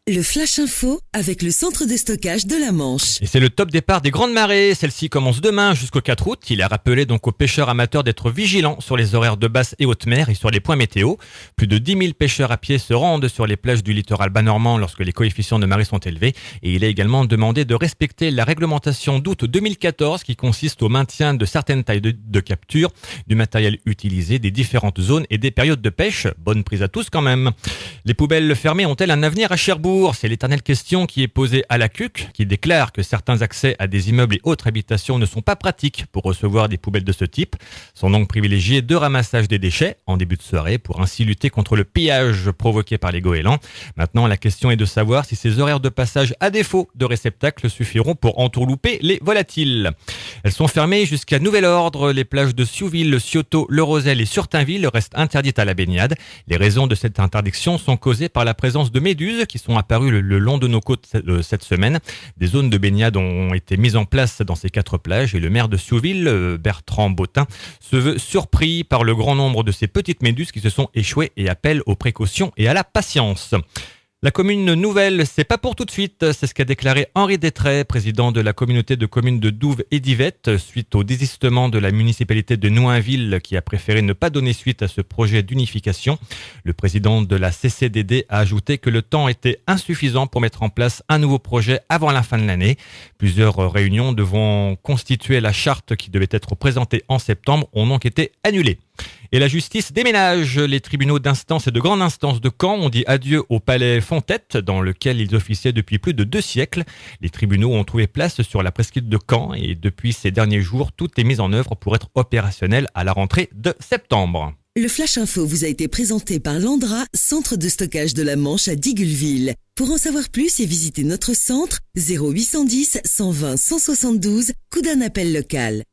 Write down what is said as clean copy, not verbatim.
Le Flash Info avec le centre de stockage de la Manche. Et c'est le top départ des grandes marées. Celle-ci commence demain jusqu'au 4 août. Il a rappelé donc aux pêcheurs amateurs d'être vigilants sur les horaires de basse et haute mer et sur les points météo. Plus de 10 000 pêcheurs à pied se rendent sur les plages du littoral bas normand lorsque les coefficients de marée sont élevés. Et il est également demandé de respecter la réglementation d'août 2014 qui consiste au maintien de certaines tailles de capture, du matériel utilisé, des différentes zones et des périodes de pêche. Bonne prise à tous quand même. Les poubelles fermées ont-elles un avenir à Cherbourg ? C'est l'éternelle question qui est posée à la CUC, qui déclare que certains accès à des immeubles et autres habitations ne sont pas pratiques pour recevoir des poubelles de ce type. Sont donc privilégiés de ramassage des déchets en début de soirée pour ainsi lutter contre le pillage provoqué par les goélands. Maintenant, la question est de savoir si ces horaires de passage à défaut de réceptacles suffiront pour entourlouper les volatiles. Elles sont fermées jusqu'à nouvel ordre. Les plages de Siouville, Cioto, Le Rosel et Surtainville restent interdites à la baignade. Les raisons de cette interdiction sont causées par la présence de méduses qui sont apparues le long de nos côtes cette semaine. Des zones de baignade ont été mises en place dans ces 4 plages et le maire de Siouville, Bertrand Bottin, se veut surpris par le grand nombre de ces petites méduses qui se sont échouées et appelle aux précautions et à la patience. La commune nouvelle, c'est pas pour tout de suite, c'est ce qu'a déclaré Henri Détray, président de la communauté de communes de Douves et d'Yvette, suite au désistement de la municipalité de Noinville qui a préféré ne pas donner suite à ce projet d'unification. Le président de la CCDD a ajouté que le temps était insuffisant pour mettre en place un nouveau projet avant la fin de l'année. Plusieurs réunions devant constituer la charte qui devait être présentée en septembre ont donc été annulées. Et la justice déménage. Les tribunaux d'instance et de grande instance de Caen ont dit adieu au palais Fontette, dans lequel ils officiaient depuis plus de 2 siècles. Les tribunaux ont trouvé place sur la presqu'île de Caen et depuis ces derniers jours, tout est mis en œuvre pour être opérationnel à la rentrée de septembre. Le Flash Info vous a été présenté par Landra, centre de stockage de la Manche à Digulleville. Pour en savoir plus et visiter notre centre, 0810 120 172, coup d'un appel local.